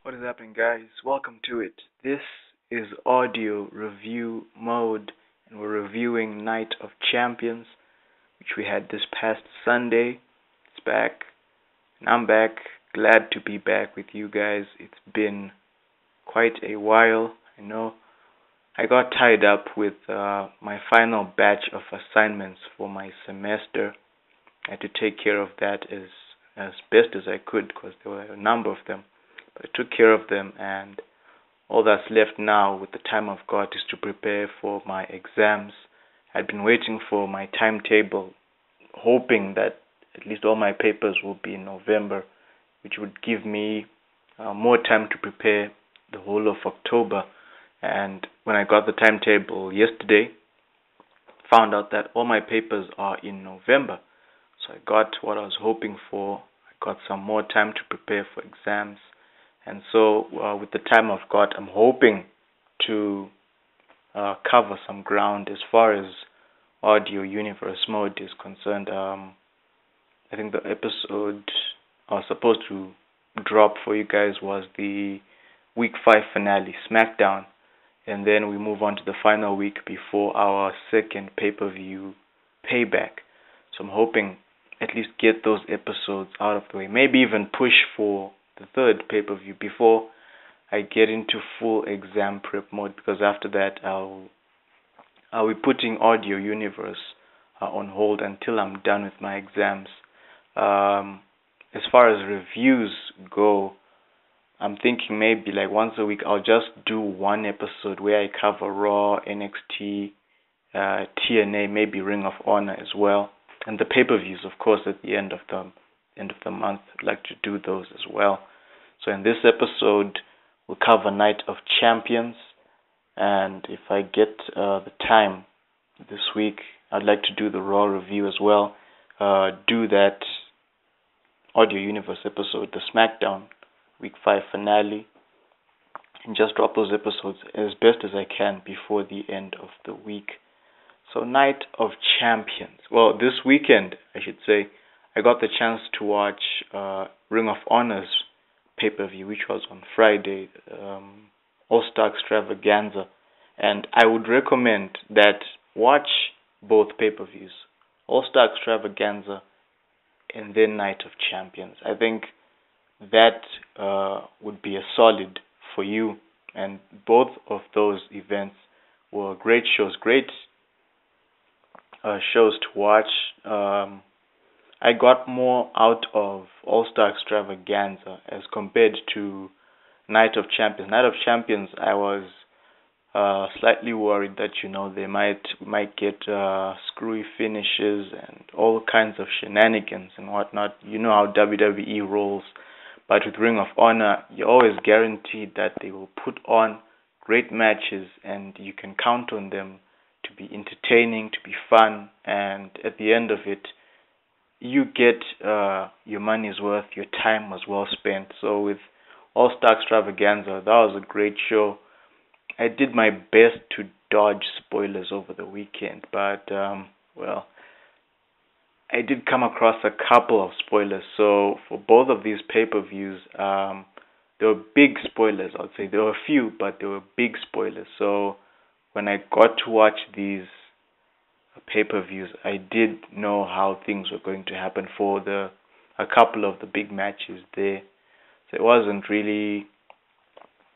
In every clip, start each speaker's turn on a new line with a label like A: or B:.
A: What is happening, guys? Welcome to it. This is audio review mode, and we're reviewing Night of Champions, which we had this past Sunday. It's back, and I'm back. Glad to be back with you guys. It's been quite a while. I know I got tied up with my final batch of assignments for my semester. I had to take care of that as best as I could because there were a number of them. But I took care of them, and all that's left now with the time I've got is to prepare for my exams. I'd been waiting for my timetable, hoping that at least all my papers will be in November, which would give me more time to prepare the whole of October. And when I got the timetable yesterday, found out that all my papers are in November. So I got what I was hoping for. I got some more time to prepare for exams. And so, with the time I've got, I'm hoping to cover some ground as far as audio universe mode is concerned. I think the episode I was supposed to drop for you guys was the week 5 finale, SmackDown. And then we move on to the final week before our second pay-per-view, Payback. So I'm hoping at least get those episodes out of the way. Maybe even push for the third pay-per-view before I get into full exam prep mode, because after that I'll be putting Audio Universe on hold until I'm done with my exams. As far as reviews go, I'm thinking maybe like once a week I'll just do one episode where I cover Raw, NXT, TNA, maybe Ring of Honor as well, and the pay-per-views, of course, at the end of the month. I'd like to do those as well. So in this episode, we'll cover Night of Champions, and if I get the time this week, I'd like to do the Raw review as well. Do that Audio Universe episode, the SmackDown Week 5 finale, and just drop those episodes as best as I can before the end of the week. So Night of Champions. Well, this weekend, I should say, I got the chance to watch Ring of Honor's pay-per-view, which was on Friday, All-Star Extravaganza. And I would recommend that watch both pay-per-views, All-Star Extravaganza and then Night of Champions. I think that would be a solid for you. And both of those events were great shows, great shows to watch. I got more out of All-Star Extravaganza as compared to Night of Champions. Night of Champions, I was slightly worried that they might get screwy finishes and all kinds of shenanigans and whatnot. You know how WWE rolls. But with Ring of Honor, you're always guaranteed that they will put on great matches, and you can count on them to be entertaining, to be fun, and at the end of it, you get your money's worth, your time was well spent. So with All-Star Extravaganza, that was a great show. I did my best to dodge spoilers over the weekend, but, well, I did come across a couple of spoilers. So for both of these pay-per-views, there were big spoilers, I'd say. There were a few, but there were big spoilers. So when I got to watch these pay-per-views, I did know how things were going to happen for a couple of the big matches there. So it wasn't really.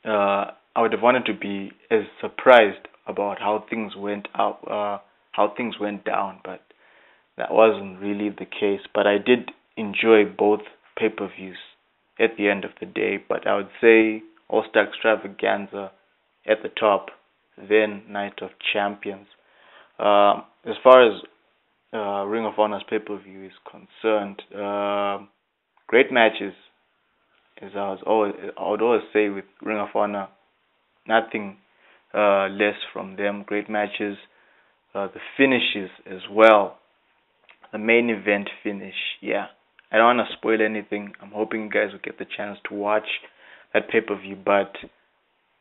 A: I would have wanted to be as surprised about how things went down, but that wasn't really the case. But I did enjoy both pay-per-views at the end of the day. But I would say All-Star Extravaganza at the top, then Night of Champions. As far as Ring of Honor's pay-per-view is concerned, great matches. As I would always say with Ring of Honor, nothing less from them. Great matches. The finishes as well. The main event finish, yeah. I don't want to spoil anything. I'm hoping you guys will get the chance to watch that pay-per-view, but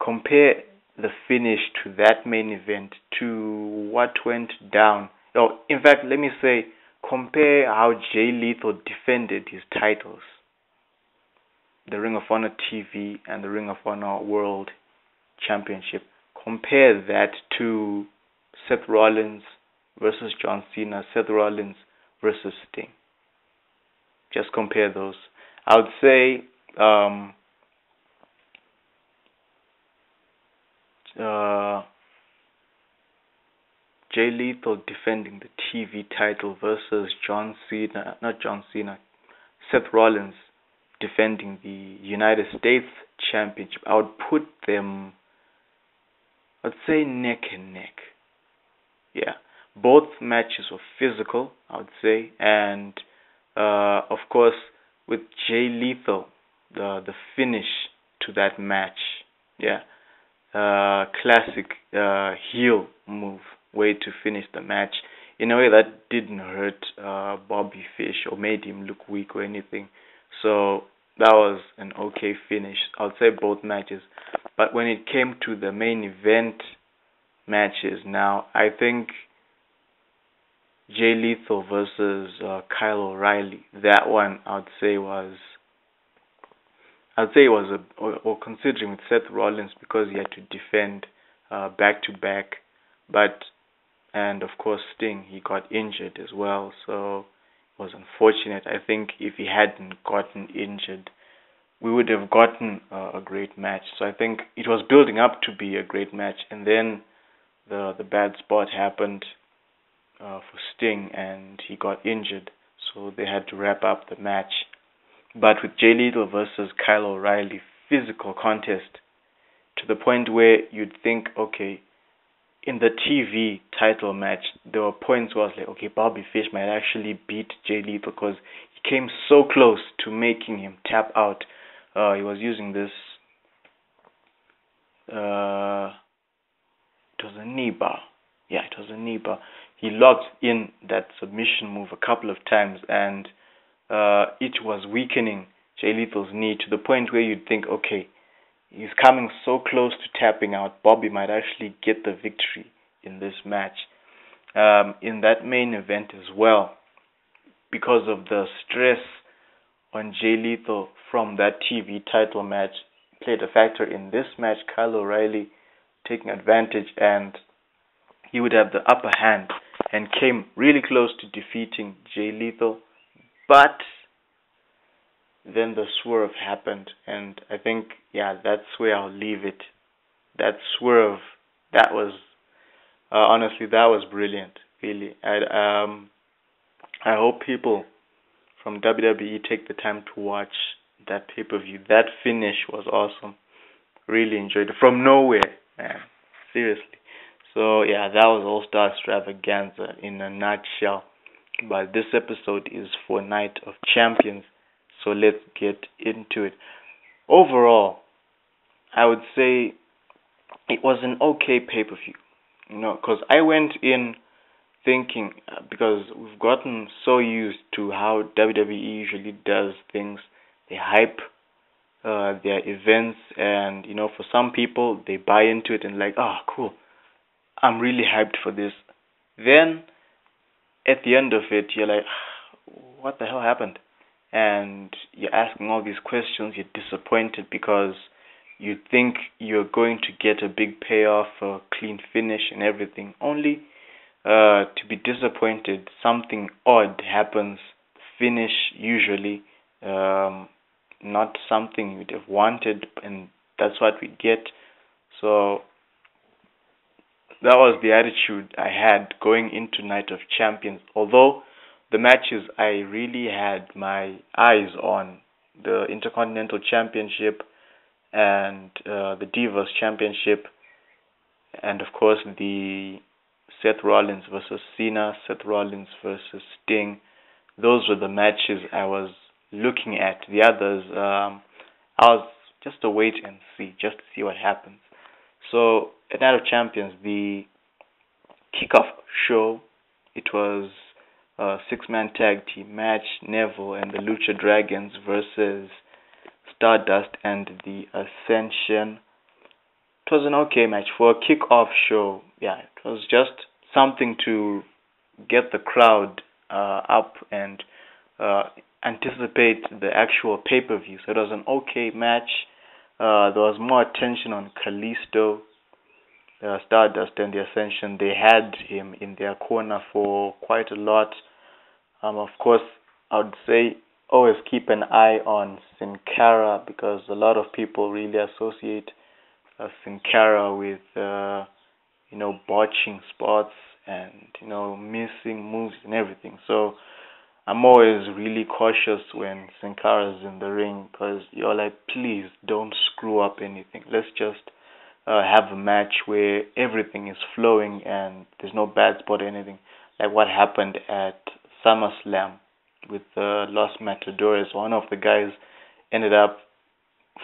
A: compare the finish to that main event to what went down. Oh, in fact, let me say, compare how Jay Lethal defended his titles the Ring of Honor TV and the Ring of Honor World Championship. Compare that to Seth Rollins versus John Cena, Seth Rollins versus Sting. Just compare those. I would say uh, Jay Lethal defending the TV title versus Seth Rollins defending the United States Championship. I would put them, I'd say, neck and neck. Yeah, both matches were physical, I would say, and of course, with Jay Lethal, the finish to that match, yeah, classic heel move, way to finish the match in a way that didn't hurt Bobby Fish or made him look weak or anything. So that was an okay finish. I'd say both matches, but when it came to the main event matches, now I think Jay Lethal versus Kyle O'Reilly. That one I'd say it was or considering with Seth Rollins because he had to defend back to back, but and of course Sting, he got injured as well, so it was unfortunate. I think if he hadn't gotten injured, we would have gotten a great match. So I think it was building up to be a great match, and then the bad spot happened for Sting, and he got injured, so they had to wrap up the match. But with Jay Lethal versus Kyle O'Reilly, physical contest to the point where you'd think, okay, in the TV title match, there were points where I was like, okay, Bobby Fish might actually beat Jay Lethal because he came so close to making him tap out. He was using this, it was a knee bar. Yeah, it was a knee bar. He locked in that submission move a couple of times, and it was weakening Jay Lethal's knee to the point where you'd think, okay, he's coming so close to tapping out. Bobby might actually get the victory in this match. In that main event as well, because of the stress on Jay Lethal from that TV title match, played a factor in this match. Kyle O'Reilly taking advantage, and he would have the upper hand and came really close to defeating Jay Lethal, but then the swerve happened, and I think, yeah, that's where I'll leave it. That swerve, that was honestly, that was brilliant. Really, I hope people from WWE take the time to watch that pay-per-view. That finish was awesome. Really enjoyed it from nowhere, man. Seriously. So yeah, that was All Star Extravaganza in a nutshell. But this episode is for Night of Champions, so let's get into it. Overall, I would say it was an okay pay-per-view, because I went in thinking, because we've gotten so used to how WWE usually does things. They hype their events, and for some people they buy into it and like, oh, cool, I'm really hyped for this. Then at the end of it, you're like, what the hell happened? And you're asking all these questions. You're disappointed because you think you're going to get a big payoff, a clean finish and everything, only to be disappointed. Something odd happens. Finish usually not something you'd have wanted, and that's what we get. So that was the attitude I had going into Night of Champions. Although the matches I really had my eyes on, the Intercontinental Championship and the Divas Championship, and of course the Seth Rollins versus Cena, Seth Rollins versus Sting. Those were the matches I was looking at. The others, I was just to wait and see, just to see what happens. So at Night of Champions, the kickoff show, it was a six-man tag team match, Neville and the Lucha Dragons versus Stardust and the Ascension. It was an okay match for a kickoff show. Yeah, it was just something to get the crowd up, and anticipate the actual pay-per-view. So it was an okay match. There was more attention on Kalisto, Stardust, and the Ascension. They had him in their corner for quite a lot. Of course, I would say always keep an eye on Sin Cara because a lot of people really associate Sin Cara with botching spots and missing moves and everything. So I'm always really cautious when Sin Cara is in the ring because you're like, please don't screw up anything. Let's just have a match where everything is flowing and there's no bad spot or anything, like what happened at SummerSlam with Los Matadores. One of the guys ended up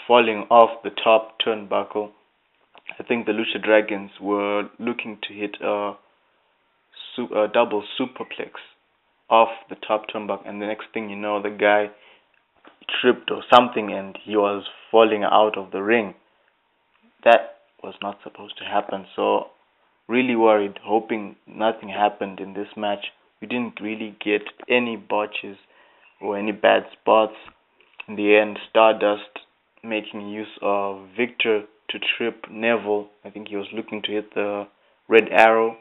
A: falling off the top turnbuckle. I think the Lucha Dragons were looking to hit a double superplex off the top turnbuckle, and the next thing you know, the guy tripped or something and he was falling out of the ring. That was not supposed to happen. So really worried, hoping nothing happened in this match. We didn't really get any botches or any bad spots. In the end, Stardust making use of Victor to trip Neville. I think he was looking to hit the red arrow.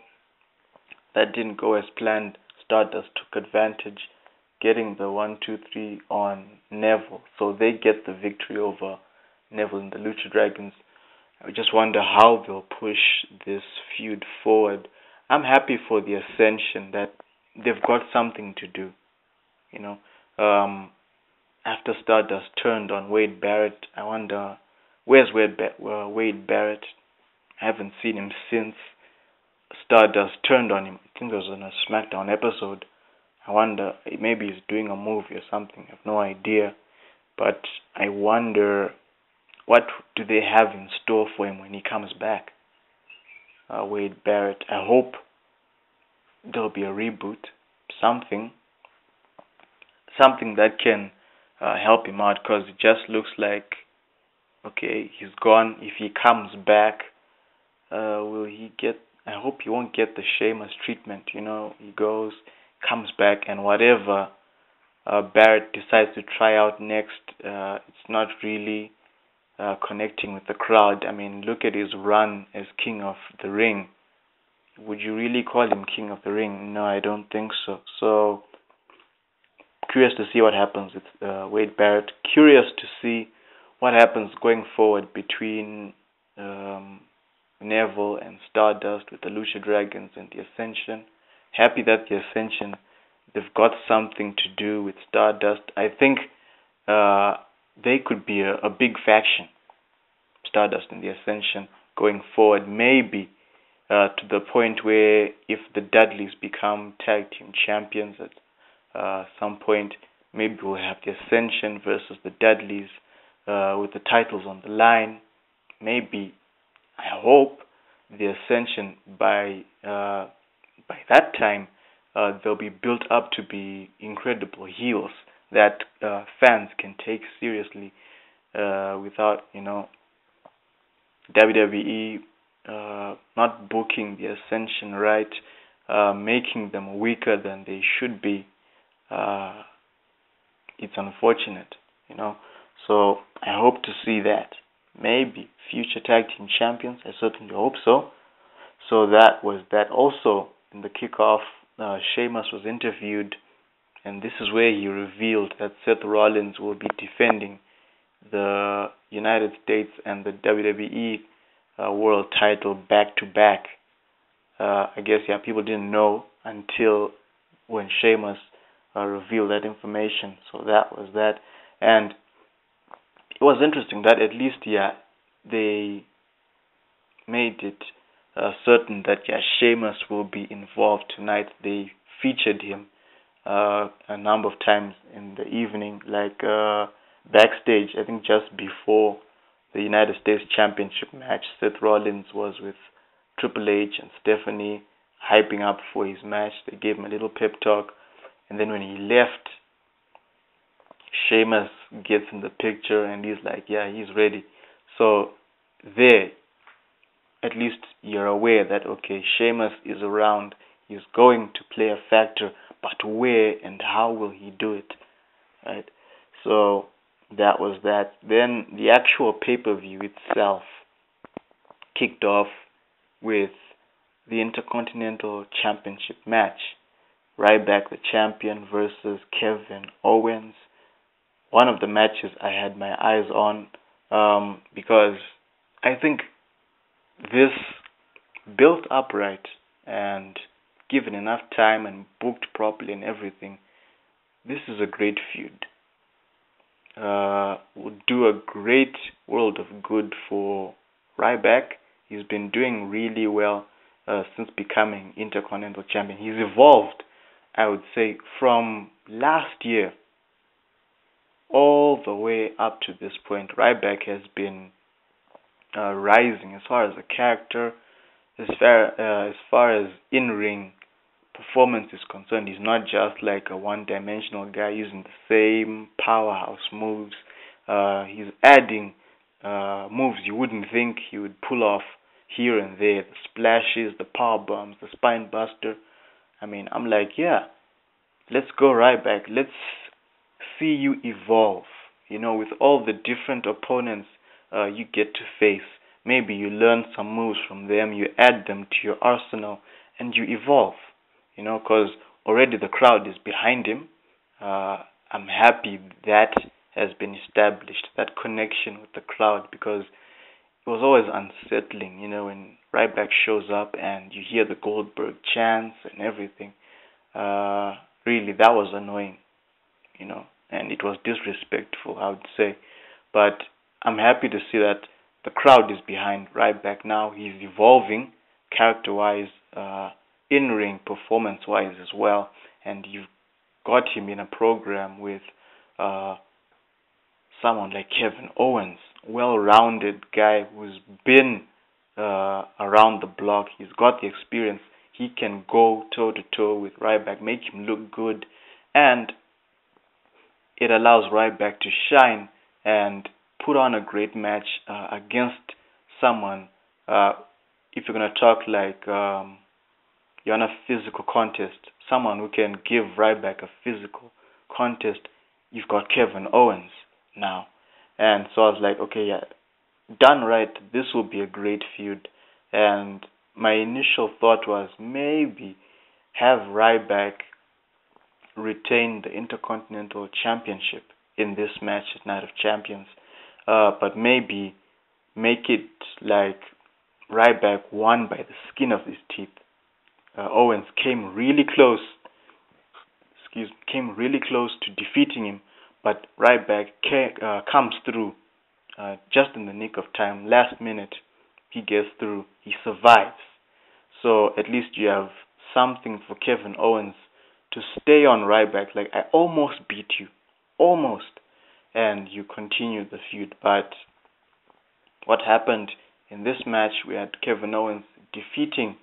A: That didn't go as planned. Stardust took advantage, getting the 1-2-3 on Neville. So they get the victory over Neville and the Lucha Dragons. I just wonder how they'll push this feud forward. I'm happy for the Ascension that they've got something to do. After Stardust turned on Wade Barrett, I wonder where's Wade Barrett? I haven't seen him since Stardust turned on him. I think it was on a SmackDown episode. I wonder, maybe he's doing a movie or something. I have no idea. But I wonder, what do they have in store for him when he comes back? Wade Barrett. I hope there'll be a reboot. Something that can help him out, because it just looks like, okay, he's gone. If he comes back, will he get... I hope he won't get the Sheamus treatment. He goes, comes back, and whatever Barrett decides to try out next, it's not really connecting with the crowd. I mean, look at his run as King of the Ring. Would you really call him King of the Ring? No, I don't think so. So, curious to see what happens with Wade Barrett. Curious to see what happens going forward between Neville and Stardust with the Lucha Dragons and the Ascension. Happy that the Ascension, they've got something to do with Stardust. I think they could be a big faction, Stardust and the Ascension, going forward. Maybe to the point where if the Dudleys become tag team champions at some point, maybe we'll have the Ascension versus the Dudleys with the titles on the line. Maybe, I hope, the Ascension by that time they'll be built up to be incredible heels that fans can take seriously without WWE not booking the Ascension right, making them weaker than they should be. It's unfortunate, So I hope to see that. Maybe future tag team champions. I certainly hope so. So that was that. Also, in the kickoff, Sheamus was interviewed, and this is where he revealed that Seth Rollins will be defending the United States and the WWE World title back to back. I guess people didn't know until when Sheamus revealed that information. So that was that, and it was interesting that at least they made it certain that Sheamus will be involved tonight. They featured him a number of times in the evening, like backstage. I think just before the United States Championship match, Seth Rollins was with Triple H and Stephanie, hyping up for his match. They gave him a little pep talk, and then when he left, Sheamus gets in the picture and he's like, he's ready. So there, at least you're aware that, okay, Sheamus is around, he's going to play a factor, but where and how will he do it? right? So that was that. Then the actual pay-per-view itself kicked off with the Intercontinental Championship match. Ryback, the champion, versus Kevin Owens. One of the matches I had my eyes on because I think this built up right and given enough time and booked properly and everything, this is a great feud. Would do a great world of good for Ryback. He's been doing really well since becoming Intercontinental Champion. He's evolved, I would say, from last year all the way up to this point. Ryback has been rising as far as a character, as far as in-ring performance is concerned. He's not just like a one-dimensional guy using the same powerhouse moves. He's adding moves you wouldn't think he would pull off here and there. The splashes, the power bombs, the spine buster. I mean, I'm like, yeah, let's go Ryback. Let's see you evolve. With all the different opponents you get to face. Maybe you learn some moves from them, you add them to your arsenal, and you evolve. Because already the crowd is behind him. I'm happy that has been established, that connection with the crowd, because it was always unsettling, when Ryback shows up and you hear the Goldberg chants and everything. Really, that was annoying, and it was disrespectful, I would say. But I'm happy to see that the crowd is behind Ryback now. He's evolving character-wise, in-ring performance-wise as well, and you've got him in a program with someone like Kevin Owens, well-rounded guy who's been around the block. He's got the experience. He can go toe-to-toe with Ryback, make him look good, and it allows Ryback to shine and put on a great match against someone. If you're going to talk like you're on a physical contest, someone who can give Ryback a physical contest, you've got Kevin Owens now. And so I was like, okay, yeah, done right, this will be a great feud. And my initial thought was maybe have Ryback retain the Intercontinental Championship in this match at Night of Champions. But maybe make it like Ryback won by the skin of his teeth. Owens came really close, to defeating him, but Ryback comes through just in the nick of time. Last minute, he gets through. He survives. So at least you have something for Kevin Owens to stay on Ryback. Like, I almost beat you. Almost. And you continue the feud. But what happened in this match, we had Kevin Owens defeating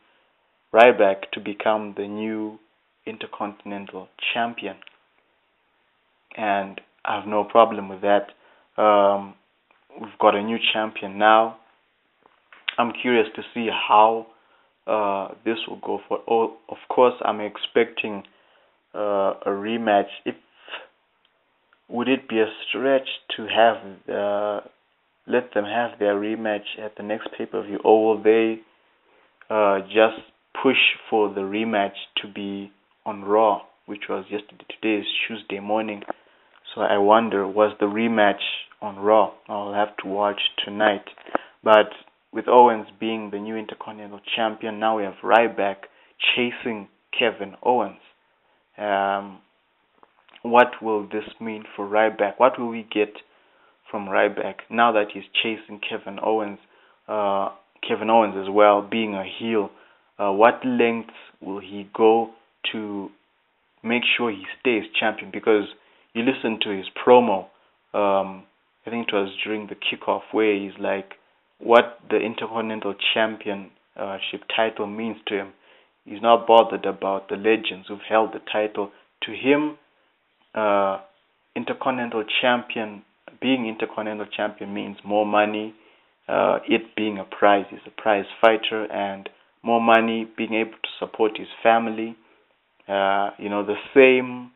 A: Ryback to become the new Intercontinental Champion. And I have no problem with that. We've got a new champion now. I'm curious to see how this will go for. Oh, of course, I'm expecting a rematch. Would it be a stretch to have let them have their rematch at the next pay-per-view, or will they just push for the rematch to be on Raw, which was yesterday? Today is Tuesday morning, so I wonder, was the rematch on Raw? I'll have to watch tonight. But with Owens being the new Intercontinental Champion, now we have Ryback chasing Kevin Owens. What will this mean for Ryback? What will we get from Ryback now that he's chasing Kevin Owens? Kevin Owens as well, being a heel. What lengths will he go to make sure he stays champion? Because you listen to his promo, I think it was during the kickoff, where he's like, what the Intercontinental Championship title means to him. He's not bothered about the legends who've held the title. To him, Intercontinental Champion, being Intercontinental Champion means more money, it being a prize. He's a prize fighter, and more money, being able to support his family, the same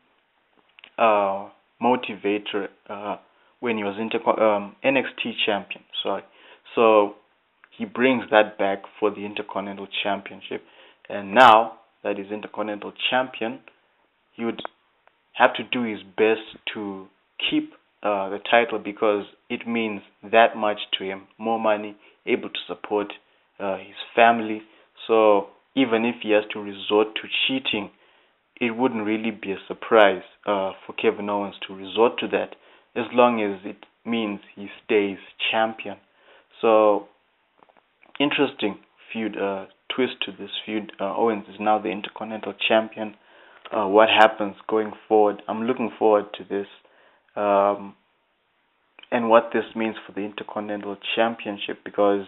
A: motivator when he was NXT champion. Sorry, so he brings that back for the Intercontinental Championship, and now that he's Intercontinental Champion, he would have to do his best to keep the title because it means that much to him. More money, able to support his family. So even if he has to resort to cheating, it wouldn't really be a surprise for Kevin Owens to resort to that, as long as it means he stays champion. So interesting feud, twist to this feud. Owens is now the Intercontinental Champion. What happens going forward? I'm looking forward to this, and what this means for the Intercontinental Championship, because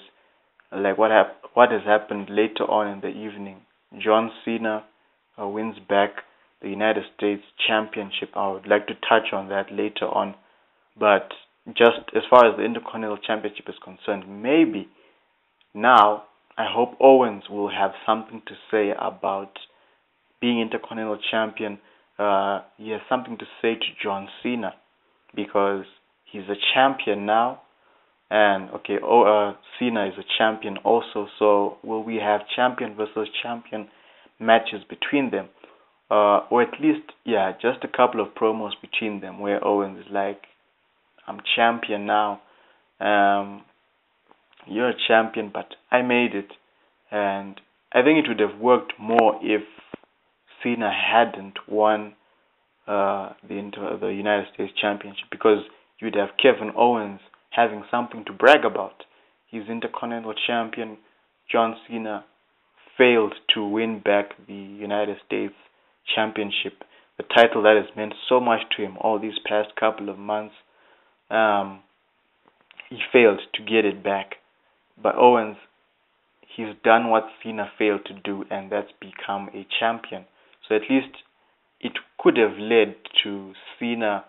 A: like what has happened later on in the evening. John Cena wins back the United States Championship. I would like to touch on that later on, but just as far as the Intercontinental Championship is concerned, maybe now I hope Owens will have something to say about being Intercontinental Champion. He has something to say to John Cena because he's a champion now. And okay, Cena is a champion also, so will we have champion versus champion matches between them? Or at least, yeah, just a couple of promos between them where Owens is like, I'm champion now. You're a champion, but I made it. And I think it would have worked more if Cena hadn't won the United States Championship, because you'd have Kevin Owens having something to brag about. He's Intercontinental Champion. John Cena failed to win back the United States Championship, the title that has meant so much to him all these past couple of months. He failed to get it back. But Owens, he's done what Cena failed to do, and that's become a champion. So at least it could have led to Cena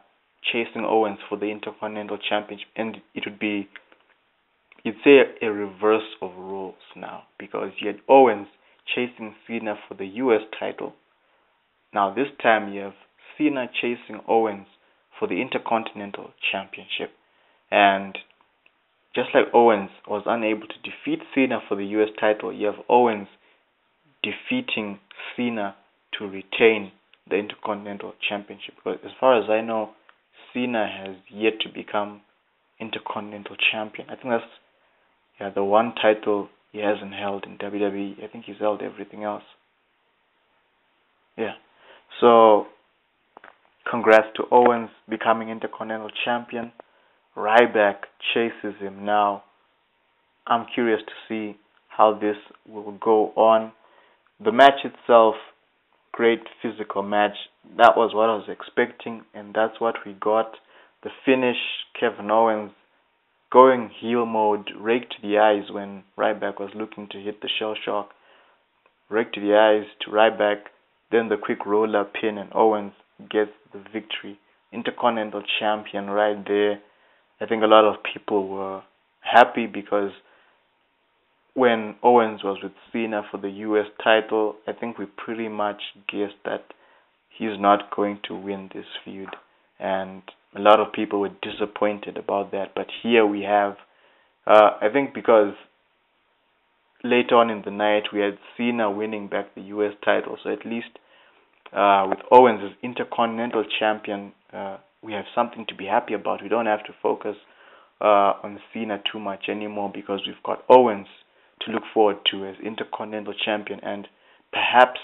A: chasing Owens for the Intercontinental Championship, and it would be, you'd say, a reverse of roles now, because you had Owens chasing Cena for the US title. Now this time you have Cena chasing Owens for the Intercontinental Championship. And just like Owens was unable to defeat Cena for the US title, you have Owens defeating Cena to retain the Intercontinental Championship. Because as far as I know, Cena has yet to become Intercontinental Champion. I think that's the one title he hasn't held in WWE. I think he's held everything else. Yeah. So congrats to Owens becoming Intercontinental Champion. Ryback chases him now. I'm curious to see how this will go on. The match itself, great physical match. That was what I was expecting, and that's what we got. The finish, Kevin Owens going heel mode, rake to the eyes when Ryback was looking to hit the shell shock. Rake to the eyes to Ryback, then the quick roll-up pin, and Owens gets the victory. Intercontinental Champion right there. I think a lot of people were happy because when Owens was with Cena for the US title, I think we pretty much guessed that he's not going to win this feud. And a lot of people were disappointed about that. But here we have, I think because later on in the night we had Cena winning back the US title. So at least with Owens as Intercontinental Champion, we have something to be happy about. We don't have to focus on Cena too much anymore because we've got Owens to look forward to as Intercontinental Champion, and perhaps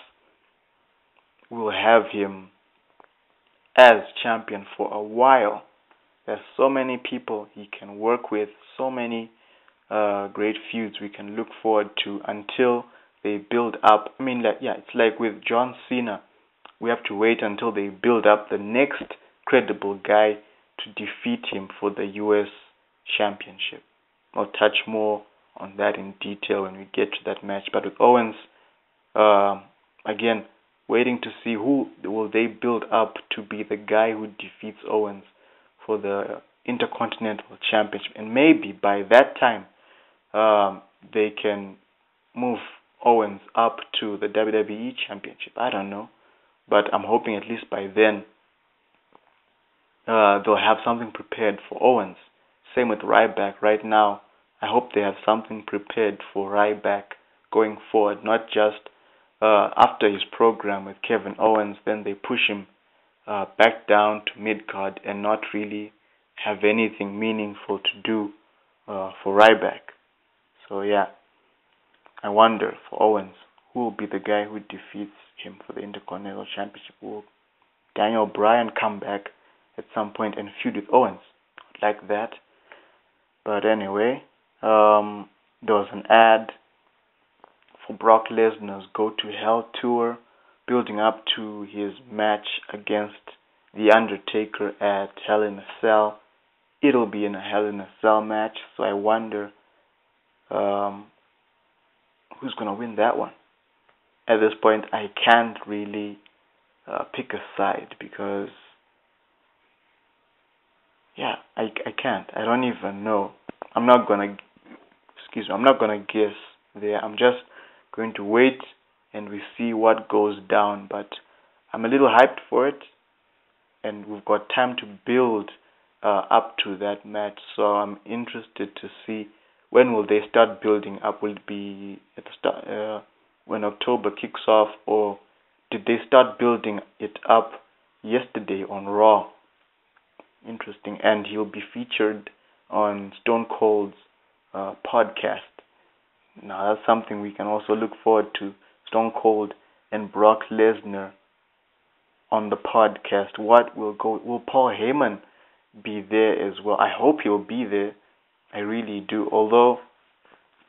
A: we'll have him as champion for a while. There's so many people he can work with, so many great feuds we can look forward to until they build up. I mean, it's like with John Cena. We have to wait until they build up the next credible guy to defeat him for the US Championship. I'll touch more on that in detail when we get to that match. But with Owens, again, waiting to see who will they build up to be the guy who defeats Owens for the Intercontinental Championship. And maybe by that time, they can move Owens up to the WWE Championship. I don't know. But I'm hoping at least by then they'll have something prepared for Owens. Same with Ryback right now. I hope they have something prepared for Ryback going forward, not just after his program with Kevin Owens, then they push him back down to mid card and not really have anything meaningful to do for Ryback. So yeah, I wonder for Owens, who will be the guy who defeats him for the Intercontinental Championship? Will Daniel Bryan come back at some point and feud with Owens? Like that. But anyway, there was an ad for Brock Lesnar's Go to Hell tour, building up to his match against The Undertaker at Hell in a Cell. It'll be in a Hell in a Cell match, so I wonder who's going to win that one. At this point, I can't really pick a side because, yeah, I can't. I don't even know. I'm not gonna guess there. I'm just going to wait and we see what goes down. But I'm a little hyped for it, and we've got time to build up to that match. So I'm interested to see when will they start building up. Will it be at the start when October kicks off, or did they start building it up yesterday on Raw? Interesting. And he'll be featured on Stone Cold's podcast. Now that's something we can also look forward to. Stone Cold and Brock Lesnar on the podcast. Will Paul Heyman be there as well? I hope he'll be there. I really do. Although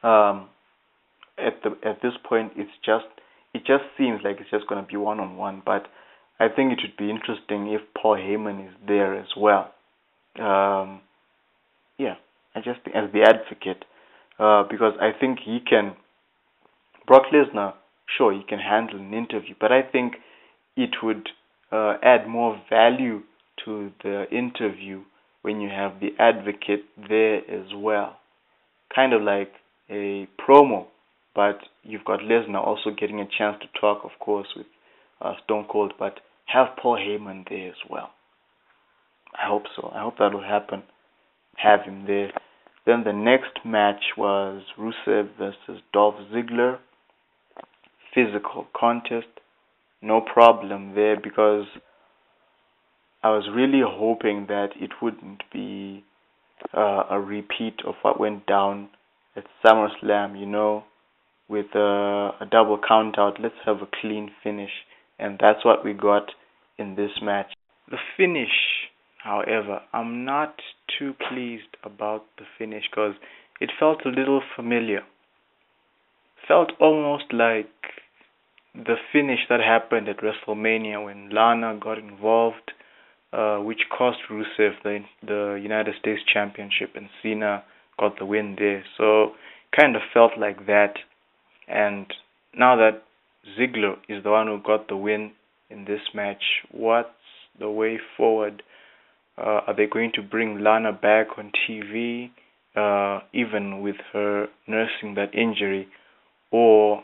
A: at this point it just seems like it's just going to be one-on-one, but I think it would be interesting if Paul Heyman is there as well. Yeah, I just think as the advocate, because I think Brock Lesnar, sure, he can handle an interview, but I think it would add more value to the interview when you have the advocate there as well. Kind of like a promo, but you've got Lesnar also getting a chance to talk, of course, with Stone Cold, but have Paul Heyman there as well. I hope so. I hope that will happen. Have him there. Then the next match was Rusev versus Dolph Ziggler. Physical contest. No problem there because I was really hoping that it wouldn't be a repeat of what went down at SummerSlam, with a double count out. Let's have a clean finish. And that's what we got in this match. The finish, however, I'm not too pleased about the finish because it felt a little familiar. Felt almost like the finish that happened at WrestleMania when Lana got involved, which cost Rusev the United States Championship, and Cena got the win there. So kind of felt like that. And now that Ziggler is the one who got the win in this match, what's the way forward? Are they going to bring Lana back on TV, even with her nursing that injury, or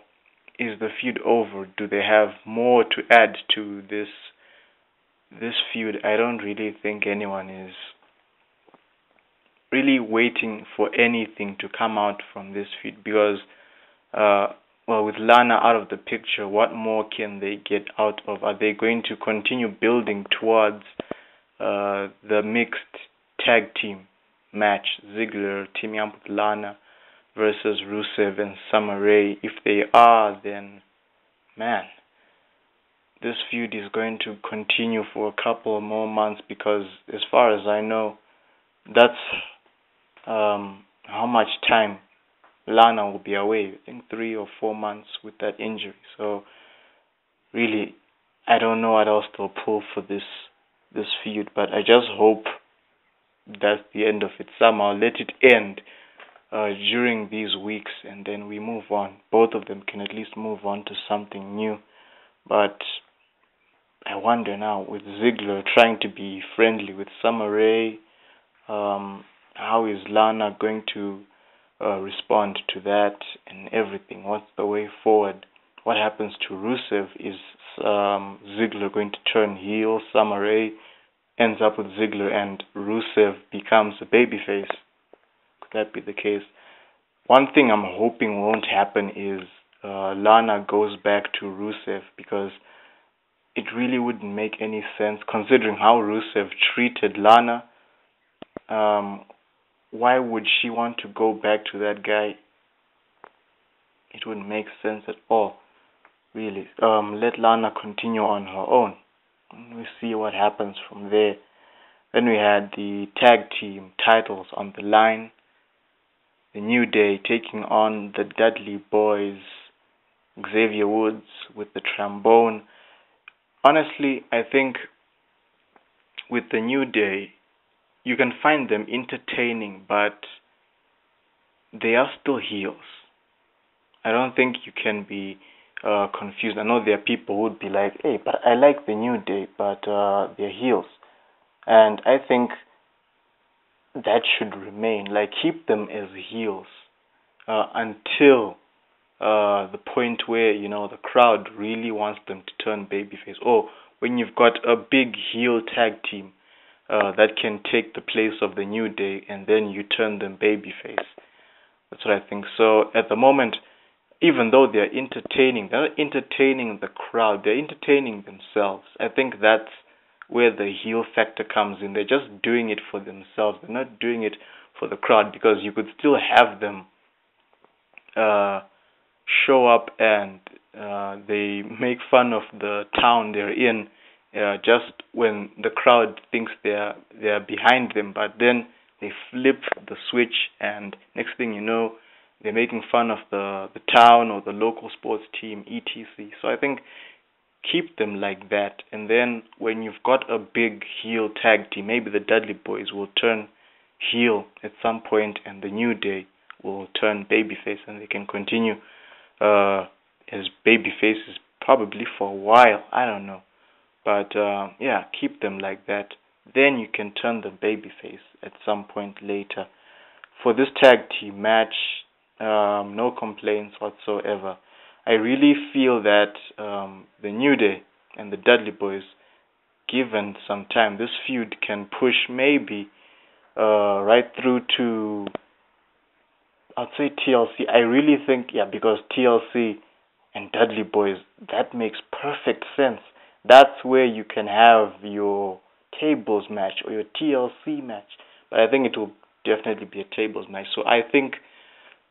A: is the feud over? Do they have more to add to this feud? I don't really think anyone is really waiting for anything to come out from this feud because, with Lana out of the picture, what more can they get out of? Are they going to continue building towards the mixed tag team match, Ziggler teaming up with Lana versus Rusev and Summer Rae? If they are, then man, this feud is going to continue for a couple more months because as far as I know, that's how much time Lana will be away. I think 3 or 4 months with that injury. So really, I don't know what else they'll pull for this feud, but I just hope that's the end of it somehow. Let it end during these weeks and then we move on. Both of them can at least move on to something new. But I wonder now, with Ziggler trying to be friendly with Summer Rae, how is Lana going to respond to that and everything? What's the way forward? What happens to Rusev? Is Ziggler going to turn heel? Summer Rae ends up with Ziggler and Rusev becomes a babyface. Could that be the case? One thing I'm hoping won't happen is Lana goes back to Rusev, because it really wouldn't make any sense considering how Rusev treated Lana. Um, why would she want to go back to that guy? It wouldn't make sense at all, really. Let Lana continue on her own. We see what happens from there. Then we had the tag team titles on the line. The New Day taking on the Dudley Boys. Xavier Woods with the trombone. Honestly, I think with the New Day, you can find them entertaining, but they are still heels. I don't think you can be confused. I know there are people who would be like, hey, but I like the New Day, but they're heels. And I think that should remain. Like, keep them as heels until the point where, the crowd really wants them to turn babyface. Or when you've got a big heel tag team that can take the place of the New Day, and then you turn them babyface. That's what I think. So at the moment, even though they're not entertaining the crowd, they're entertaining themselves. I think that's where the heel factor comes in. They're just doing it for themselves. They're not doing it for the crowd, because you could still have them show up and they make fun of the town they're in just when the crowd thinks they're behind them, but then they flip the switch, and next thing you know, they're making fun of the town or the local sports team, etc. So I think keep them like that, and then when you've got a big heel tag team, maybe the Dudley Boys will turn heel at some point, and the New Day will turn babyface, and they can continue as babyfaces probably for a while. I don't know, but yeah, keep them like that. Then you can turn them babyface at some point later. For this tag team match, no complaints whatsoever. I really feel that the New Day and the Dudley Boys, given some time, this feud can push maybe right through to, I'd say, TLC. I really think, yeah, because TLC and Dudley Boys, that makes perfect sense. That's where you can have your tables match or your TLC match. But I think it will definitely be a tables match. So I think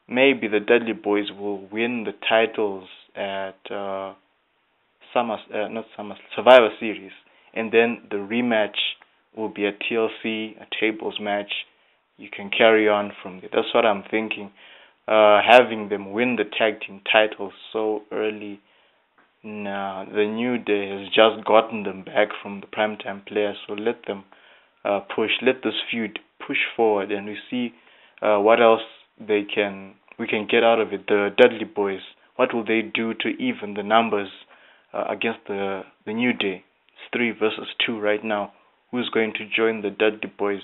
A: maybe the Dudley Boys will win the titles at Survivor Series, and then the rematch will be a TLC, a tables match. You can carry on from there. That's what I'm thinking. Having them win the tag team titles so early, nah, the New Day has just gotten them back from the primetime players, so let them let this feud push forward, and we see what else we can get out of it. The Dudley Boys, what will they do to even the numbers against the New Day? It's 3 versus 2 right now. Who's going to join the Dudley Boys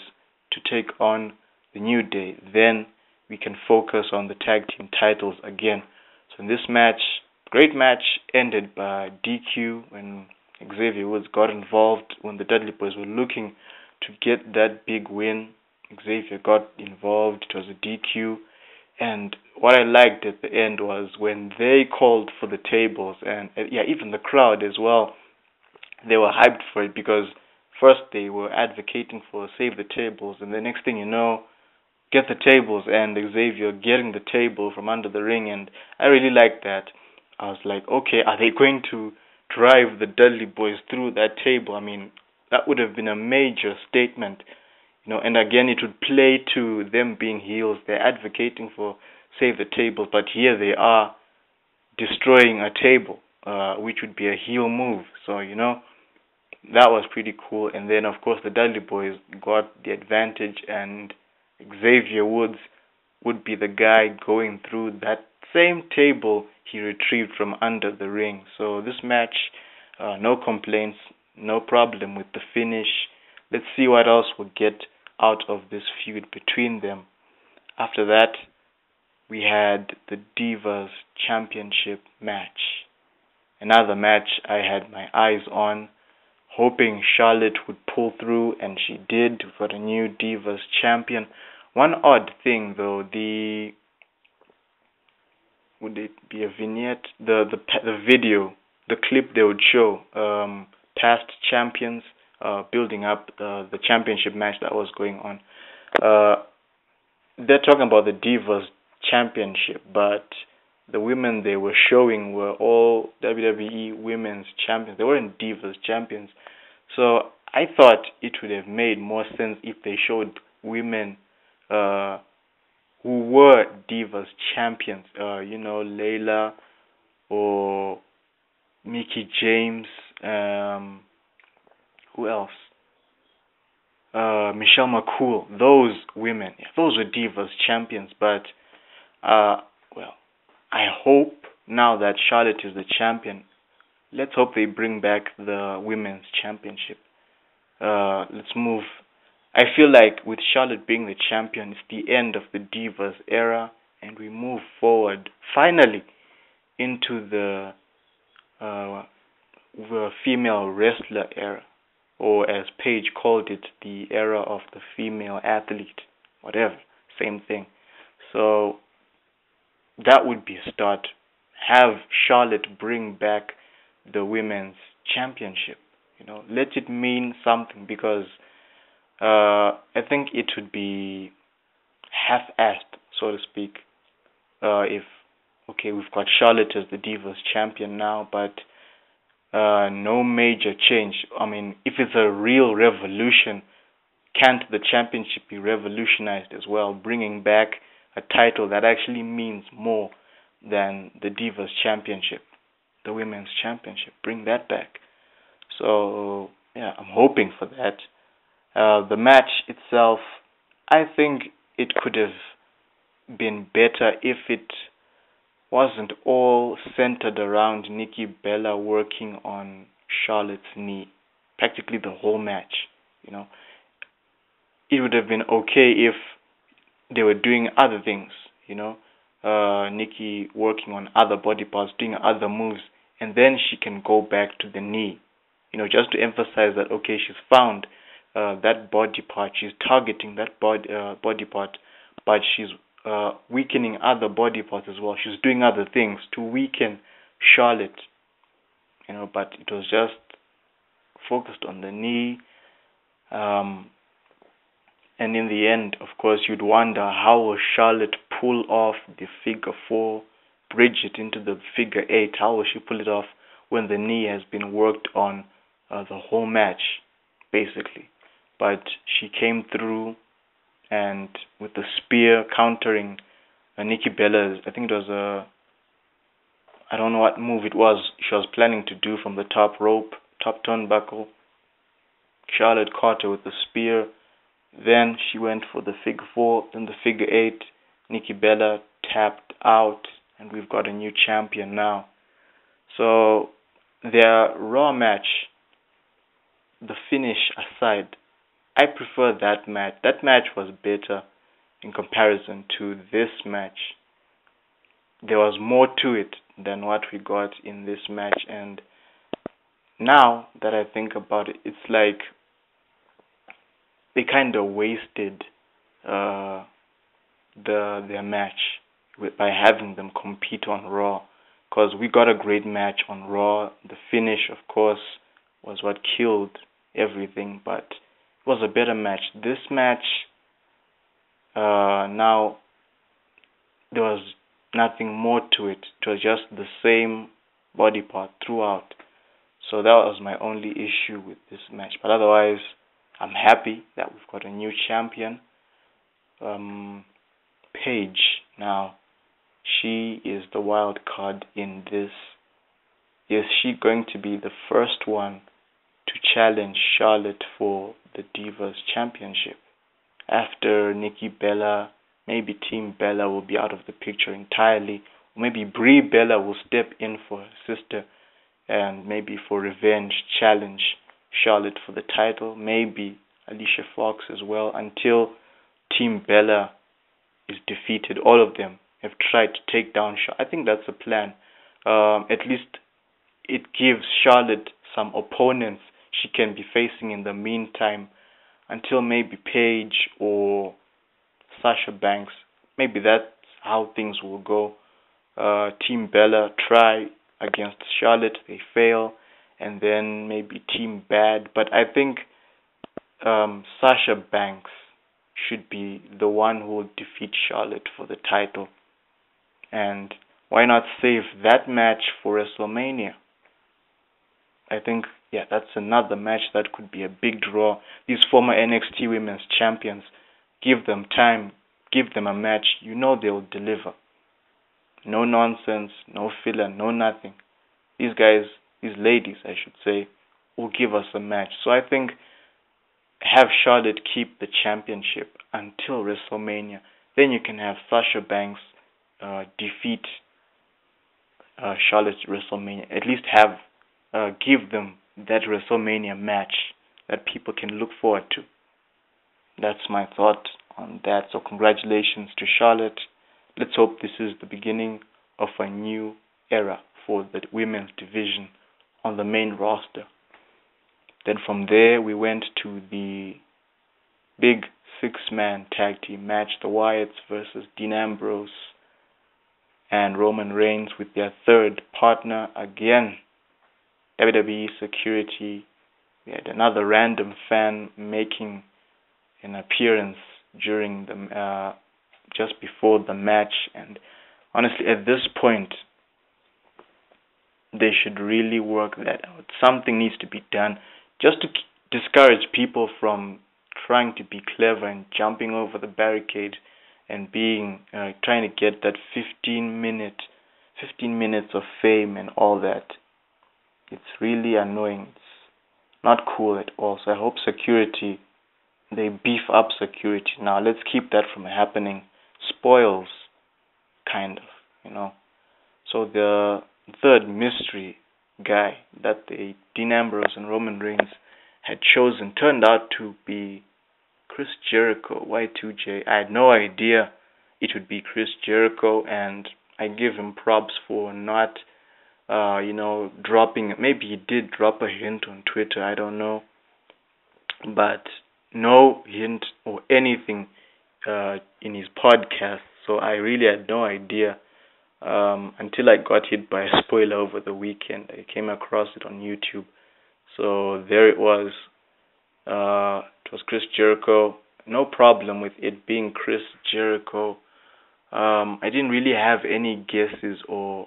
A: to take on the New Day? Then we can focus on the tag team titles again. So in this match, great match, ended by DQ when Xavier Woods got involved when the Dudley Boys were looking to get that big win. Xavier got involved. It was a DQ. And what I liked at the end was when they called for the tables, and yeah, even the crowd as well, they were hyped for it, because first they were advocating for save the tables, and the next thing you know, get the tables, and Xavier getting the table from under the ring, and I really liked that. I was like, okay, are they going to drive the Dudley Boys through that table? I mean, that would have been a major statement, and again, it would play to them being heels. They're advocating for save the table, but here they are destroying a table, which would be a heel move. So, that was pretty cool. And then, of course, the Dudley Boys got the advantage, and Xavier Woods would be the guy going through that same table he retrieved from under the ring. So this match, no complaints, no problem with the finish. Let's see what else we'll get out of this feud between them. After that, we had the Divas Championship match. Another match I had my eyes on. hoping Charlotte would pull through, and she did. We've got a new Divas champion. One odd thing though, would it be a vignette? The video, the clip they would show, past champions, building up the championship match that was going on. Uh, they're talking about the Divas Championship, but the women they were showing were all WWE Women's Champions. They weren't Divas Champions. So I thought it would have made more sense if they showed women uh, who were Divas Champions. Layla or Mickey James. Who else? Michelle McCool. Those women, yeah, those were Divas Champions. But well, I hope now that Charlotte is the champion, let's hope they bring back the women's championship. Let's move. I feel like with Charlotte being the champion, it's the end of the Divas era, and we move forward finally into uh, the female wrestler era, or as Paige called it, the era of the female athlete. Whatever, same thing. So that would be a start. Have Charlotte bring back the women's championship. Let it mean something, because I think it would be half-assed, so to speak, if okay, we've got Charlotte as the Divas champion now, but no major change. I mean, if it's a real revolution, can't the championship be revolutionized as well, bringing back a title that actually means more than the Divas championship, the women's championship? Bring that back. So yeah, I'm hoping for that. The match itself, I think it could have been better if it wasn't all centered around Nikki Bella working on Charlotte's knee, practically the whole match. It would have been okay if they were doing other things, Nikki working on other body parts, doing other moves, and then she can go back to the knee, just to emphasize that, okay, she's found that body part, she's targeting that body part, but she's weakening other body parts as well. She's doing other things to weaken Charlotte, but it was just focused on the knee. And in the end, of course, you'd wonder how will Charlotte pull off the figure 4, bridge it into the figure 8. How will she pull it off when the knee has been worked on the whole match, basically? But she came through, and with the spear countering Nikki Bella's, I think it was I don't know what move it was she was planning to do from the top rope, top turnbuckle. Charlotte caught her with the spear. Then she went for the figure 4, then the figure 8. Nikki Bella tapped out, and we've got a new champion now. So their Raw match, the finish aside, I prefer that match. That match was better in comparison to this match. There was more to it than what we got in this match, and now that I think about it, it's like they kind of wasted their match by having them compete on Raw, because we got a great match on Raw. The finish, of course, was what killed everything, but it was a better match. This match, now there was nothing more to it. It was just the same body part throughout. So that was my only issue with this match. But otherwise, I'm happy that we've got a new champion. Paige, now, she is the wild card in this. Is she going to be the first one to challenge Charlotte for the Divas Championship? After Nikki Bella, maybe Team Bella will be out of the picture entirely. Or maybe Brie Bella will step in for her sister and maybe for revenge challenge Charlotte for the title. Maybe Alicia Fox as well, until Team Bella is defeated. All of them have tried to take down Charlotte. I think that's the plan. At least it gives Charlotte some opponents she can be facing in the meantime until maybe Paige or Sasha Banks. Maybe that's how things will go. Team Bella try against Charlotte, they fail, and then maybe Team Bad. But I think Sasha Banks should be the one who will defeat Charlotte for the title. And why not save that match for WrestleMania? I think, yeah, that's another match that could be a big draw. These former NXT Women's Champions, give them time, give them a match, you know they'll deliver. No nonsense, no filler, no nothing. These guys, these ladies, I should say, will give us a match. So I think have Charlotte keep the championship until WrestleMania. Then you can have Sasha Banks defeat Charlotte at WrestleMania. At least have give them that WrestleMania match that people can look forward to. That's my thought on that. So congratulations to Charlotte. Let's hope this is the beginning of a new era for the women's division on the main roster. Then from there we went to the big six-man tag team match, the Wyatts versus Dean Ambrose and Roman Reigns with their third partner again, WWE Security. We had another random fan making an appearance during the just before the match, and honestly, at this point, they should really work that out. Something needs to be done just to discourage people from trying to be clever and jumping over the barricade and being trying to get that 15 minutes of fame and all that. It's really annoying. It's not cool at all. So I hope security, they beef up security. Now let's keep that from happening. Spoils, kind of. So the third mystery guy that Dean Ambrose and Roman Reigns had chosen turned out to be Chris Jericho, Y2J. I had no idea it would be Chris Jericho, and I give him props for not, dropping. Maybe he did drop a hint on Twitter, I don't know, but no hint or anything in his podcast. So I really had no idea until I got hit by a spoiler over the weekend. I came across it on YouTube. So there it was. It was Chris Jericho. No problem with it being Chris Jericho. I didn't really have any guesses or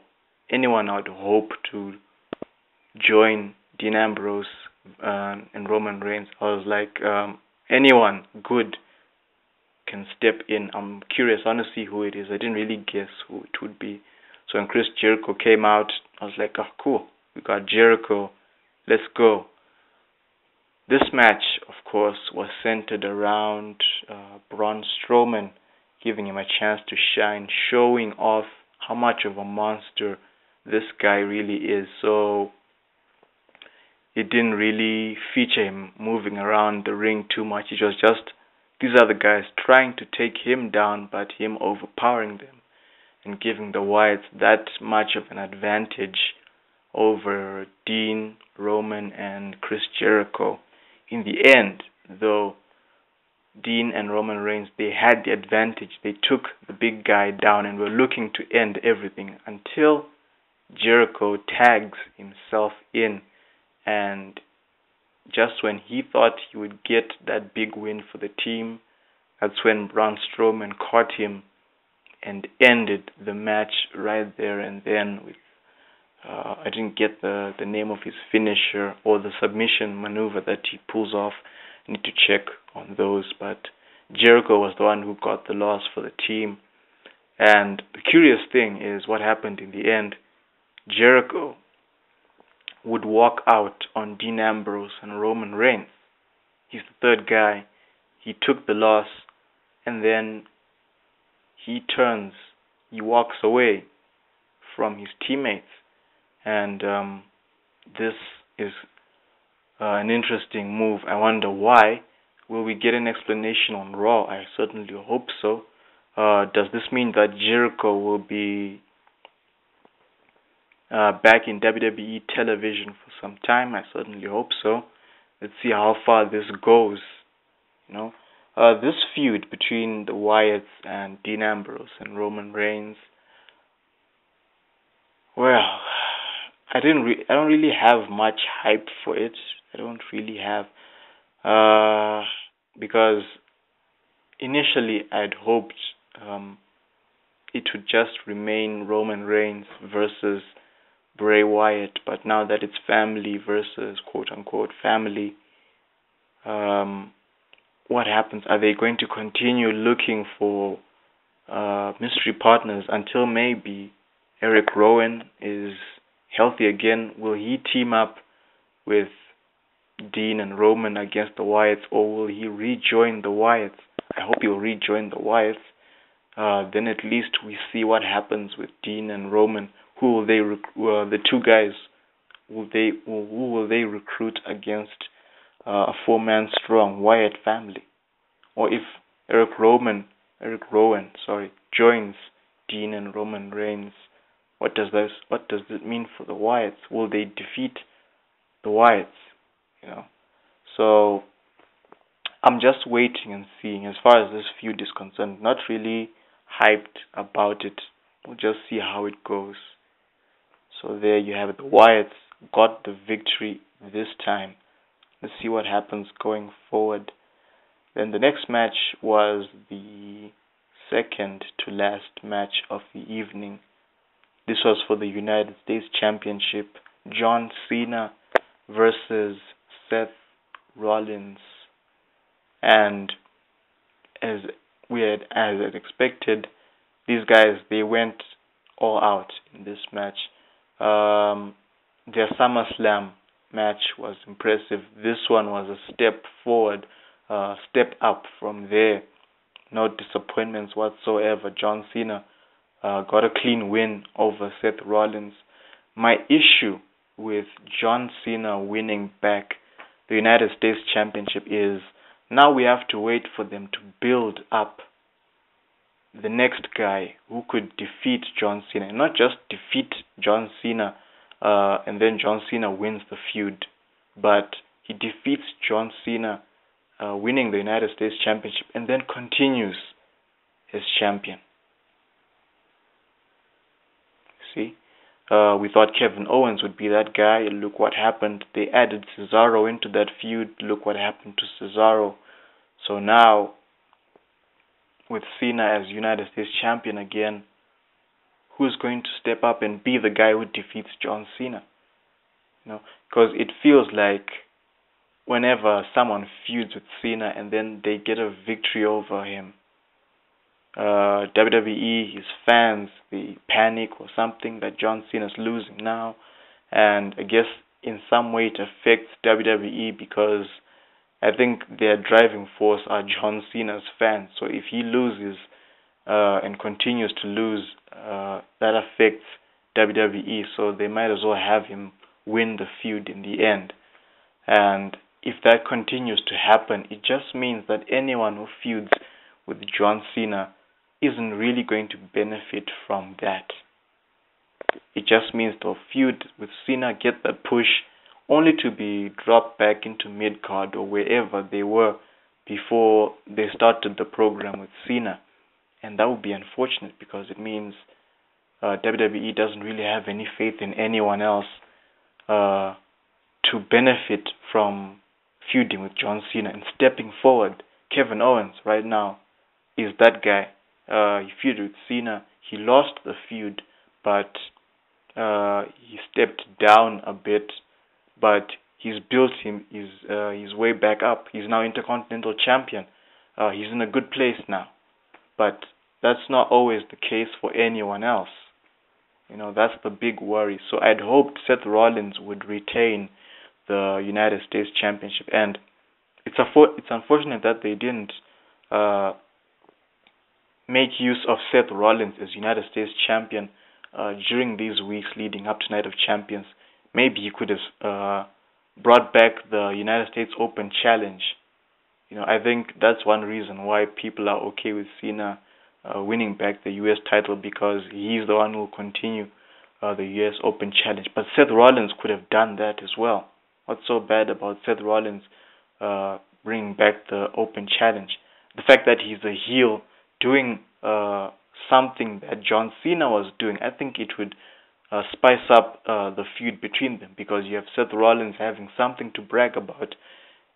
A: anyone I'd hope to join Dean Ambrose and Roman Reigns. I was like, anyone good can step in. I'm curious, I want to see who it is. I didn't really guess who it would be. So when Chris Jericho came out, I was like, oh, cool. We got Jericho. Let's go. This match, of course, was centered around Braun Strowman, giving him a chance to shine, showing off how much of a monster this guy really is. So it didn't really feature him moving around the ring too much. It was just these other guys trying to take him down, but him overpowering them and giving the Wyatts that much of an advantage over Dean, Roman, and Chris Jericho. In the end, though, Dean and Roman Reigns, they had the advantage. They took the big guy down and were looking to end everything until Jericho tags himself in, and just when he thought he would get that big win for the team, that's when Braun Strowman caught him and ended the match right there and then with I didn't get the name of his finisher or the submission maneuver that he pulls off. I need to check on those, but Jericho was the one who got the loss for the team. And the curious thing is what happened in the end. Jericho would walk out on Dean Ambrose and Roman Reigns. He's the third guy. He took the loss, and then he walks away from his teammates. And this is an interesting move. I wonder why. Will we get an explanation on Raw? I certainly hope so. Does this mean that Jericho will be back in WWE television for some time? I certainly hope so. Let's see how far this goes. You know, this feud between the Wyatts and Dean Ambrose and Roman Reigns. Well, I don't really have much hype for it. I don't really have, uh, because initially I'd hoped um, it would just remain Roman Reigns versus Bray Wyatt, but now that it's family versus quote unquote family, um, what happens? Are they going to continue looking for mystery partners until maybe Eric Rowan is healthy again? Will he team up with Dean and Roman against the Wyatts, or will he rejoin the Wyatts? I hope he'll rejoin the Wyatts. Then at least we see what happens with Dean and Roman. Who will they the two guys? Who will they recruit against a four-man strong Wyatt family? Or if Eric Rowan, sorry, joins Dean and Roman Reigns, what does it mean for the Wyatts? Will they defeat the Wyatts? You know, so I'm just waiting and seeing. As far as this feud is concerned, not really hyped about it. We'll just see how it goes. So there you have it. The Wyatts got the victory this time. Let's see what happens going forward. Then the next match was the second to last match of the evening. This was for the United States Championship. John Cena versus Seth Rollins. And as as expected, these guys, they went all out in this match. Their SummerSlam match was impressive. This one was a step forward, step up from there. No disappointments whatsoever. John Cena got a clean win over Seth Rollins. My issue with John Cena winning back the United States Championship is now we have to wait for them to build up the next guy who could defeat John Cena. And not just defeat John Cena and then John Cena wins the feud, but he defeats John Cena, winning the United States Championship, and then continues as champion. See? We thought Kevin Owens would be that guy. Look what happened. They added Cesaro into that feud. Look what happened to Cesaro. So now, with Cena as United States Champion again, who's going to step up and be the guy who defeats John Cena? You know, because it feels like whenever someone feuds with Cena and then they get a victory over him, WWE, his fans, they panic or something that John Cena's losing now, and I guess in some way it affects WWE because I think their driving force are John Cena's fans. So if he loses and continues to lose, that affects WWE. So they might as well have him win the feud in the end. And if that continues to happen, it just means that anyone who feuds with John Cena isn't really going to benefit from that. It just means they'll feud with Cena, get that push, only to be dropped back into mid-card or wherever they were before they started the program with Cena. And that would be unfortunate because it means WWE doesn't really have any faith in anyone else to benefit from feuding with John Cena and stepping forward. Kevin Owens right now is that guy. He feuded with Cena. He lost the feud, but he stepped down a bit. But he's built his way back up. He's now Intercontinental Champion. He's in a good place now. But that's not always the case for anyone else. You know, that's the big worry. So I'd hoped Seth Rollins would retain the United States Championship, and it's unfortunate that they didn't make use of Seth Rollins as United States Champion during these weeks leading up to Night of Champions. Maybe he could have brought back the United States Open Challenge. You know, I think that's one reason why people are okay with Cena winning back the U.S. title, because he's the one who will continue the U.S. Open Challenge. But Seth Rollins could have done that as well. What's so bad about Seth Rollins bringing back the Open Challenge? The fact that he's a heel doing something that John Cena was doing, I think it would spice up the feud between them, because you have Seth Rollins having something to brag about,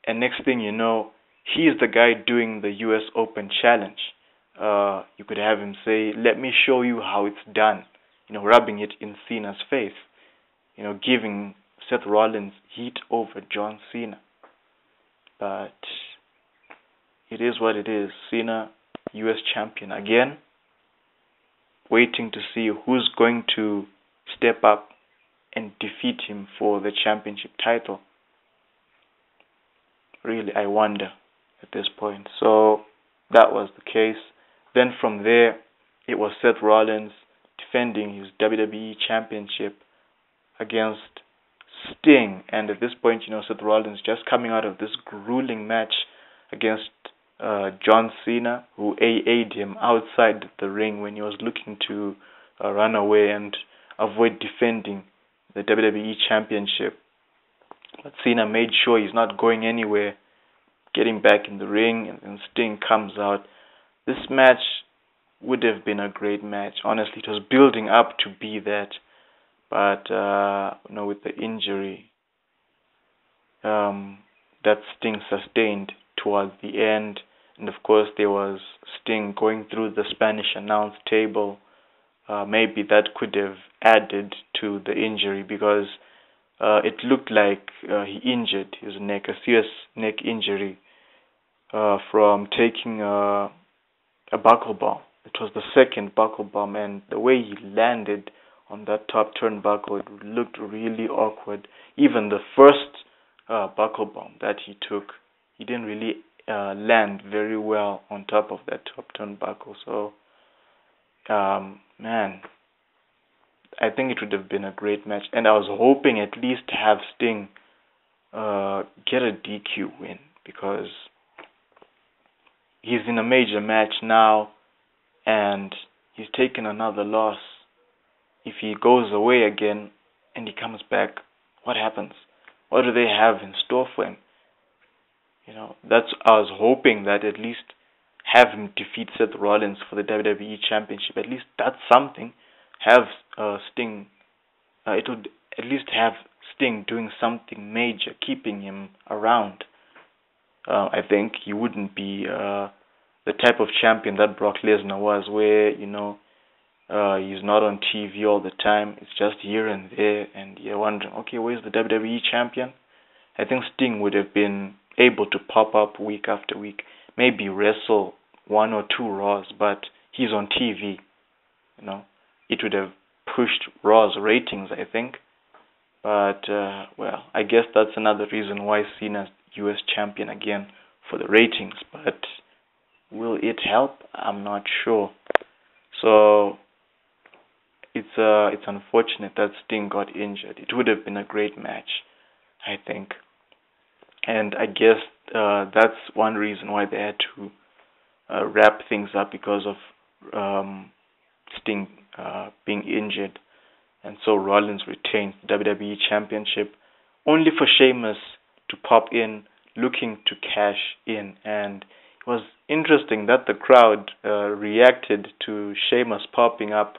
A: and next thing you know, he's the guy doing the US Open Challenge. You could have him say, "Let me show you how it's done," rubbing it in Cena's face, giving Seth Rollins heat over John Cena. But it is what it is. Cena, US champion again. Waiting to see who's going to step up and defeat him for the championship title. Really, I wonder at this point. So that was the case. Then from there, it was Seth Rollins defending his WWE championship against Sting. And at this point, Seth Rollins just coming out of this grueling match against John Cena, who AA'd him outside the ring when he was looking to run away and avoid defending the WWE Championship. But Cena made sure he's not going anywhere, getting back in the ring, and then Sting comes out. This match would have been a great match. Honestly, it was building up to be that. But, with the injury that Sting sustained towards the end, and of course there was Sting going through the Spanish announce table, maybe that could have added to the injury, because it looked like he injured his neck, a serious neck injury, from taking a buckle bomb. It was the second buckle bomb, and the way he landed on that top turnbuckle, it looked really awkward. Even the first buckle bomb that he took, he didn't really land very well on top of that top turnbuckle. So, man, I think it would have been a great match, and I was hoping at least to have Sting get a DQ win, because he's in a major match now, and he's taken another loss. If he goes away again and he comes back, what happens? What do they have in store for him? I was hoping that at least have him defeat Seth Rollins for the WWE Championship. At least that's something. Have Sting. It would at least have Sting doing something major, keeping him around. I think he wouldn't be the type of champion that Brock Lesnar was, where he's not on TV all the time. It's just here and there, and you're wondering, okay, where's the WWE champion? I think Sting would have been able to pop up week after week, maybe wrestle 1 or 2 Raws, but he's on TV. It would have pushed Raw's ratings, I think. But I guess that's another reason why Cena's US champion again, for the ratings. But will it help? I'm not sure. So it's unfortunate that Sting got injured. It would have been a great match, I think. And I guess that's one reason why they had to wrap things up, because of Sting being injured. And so Rollins retains the WWE Championship, only for Sheamus to pop in looking to cash in. And it was interesting that the crowd reacted to Sheamus popping up.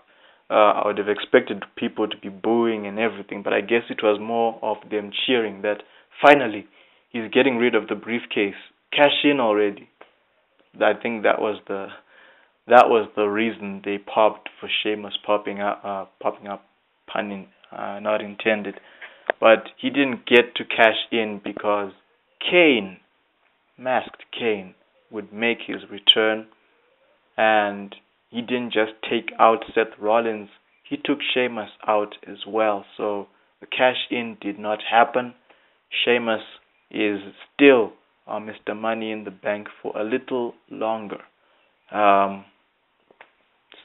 A: I would have expected people to be booing and everything, but I guess it was more of them cheering that finally he's getting rid of the briefcase. Cash in already. I think that was the reason they popped for Sheamus popping up, pun not intended. But he didn't get to cash in because Kane, masked Kane, would make his return, and he didn't just take out Seth Rollins, he took Sheamus out as well. So the cash in did not happen. Sheamus is still Mr. Money in the Bank for a little longer.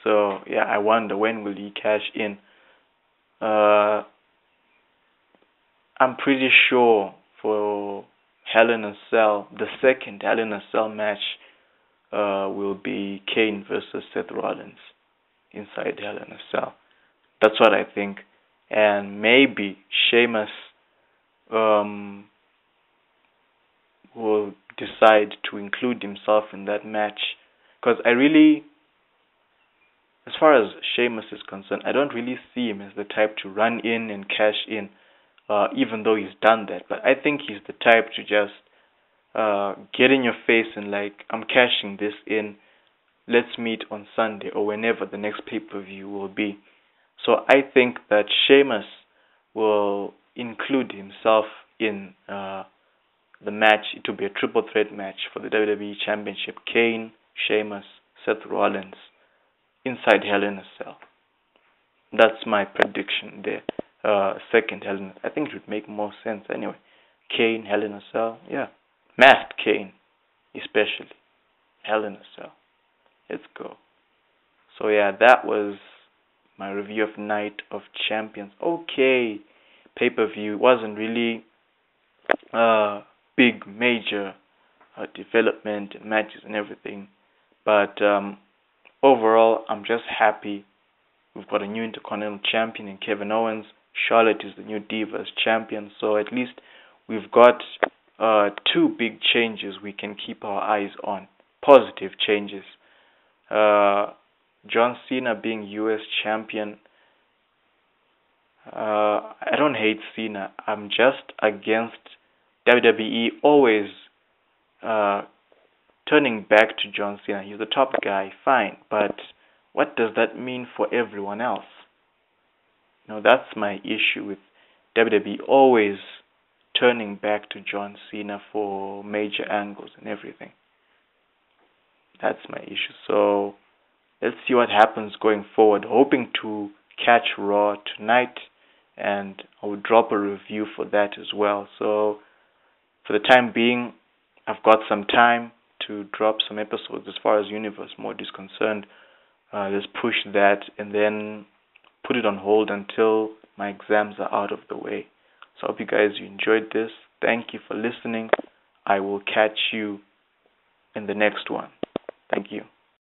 A: So yeah, I wonder when will he cash in. I'm pretty sure for Hell in a Cell, the second Hell in a Cell match will be Kane versus Seth Rollins inside Hell in a Cell. That's what I think. And maybe Sheamus um, will decide to include himself in that match. Because as far as Sheamus is concerned, I don't really see him as the type to run in and cash in, even though he's done that. But I think he's the type to just get in your face and like, I'm cashing this in. Let's meet on Sunday or whenever the next pay-per-view will be. So I think that Sheamus will include himself in the match. It will be a triple threat match for the WWE Championship. Kane, Sheamus, Seth Rollins inside Hell in a Cell. That's my prediction there. Second Hell in a, I think it would make more sense anyway. Kane, Hell in a Cell, yeah. Masked Kane, especially. Hell in a Cell. Let's go. So yeah, that was my review of Night of Champions. Okay, pay-per-view wasn't really big, major development and matches and everything, but overall, I'm just happy. We've got a new Intercontinental Champion in Kevin Owens. Charlotte is the new Divas Champion, so at least we've got two big changes we can keep our eyes on. Positive changes. John Cena being US Champion. I don't hate Cena. I'm just against WWE always turning back to John Cena. He's the top guy, fine, but what does that mean for everyone else? That's my issue with WWE always turning back to John Cena for major angles and everything. That's my issue. So let's see what happens going forward. Hoping to catch Raw tonight, and I will drop a review for that as well. So for the time being, I've got some time to drop some episodes as far as Universe Mode is concerned. Let's push that and then put it on hold until my exams are out of the way. So I hope you guys enjoyed this. Thank you for listening. I will catch you in the next one. Thank you.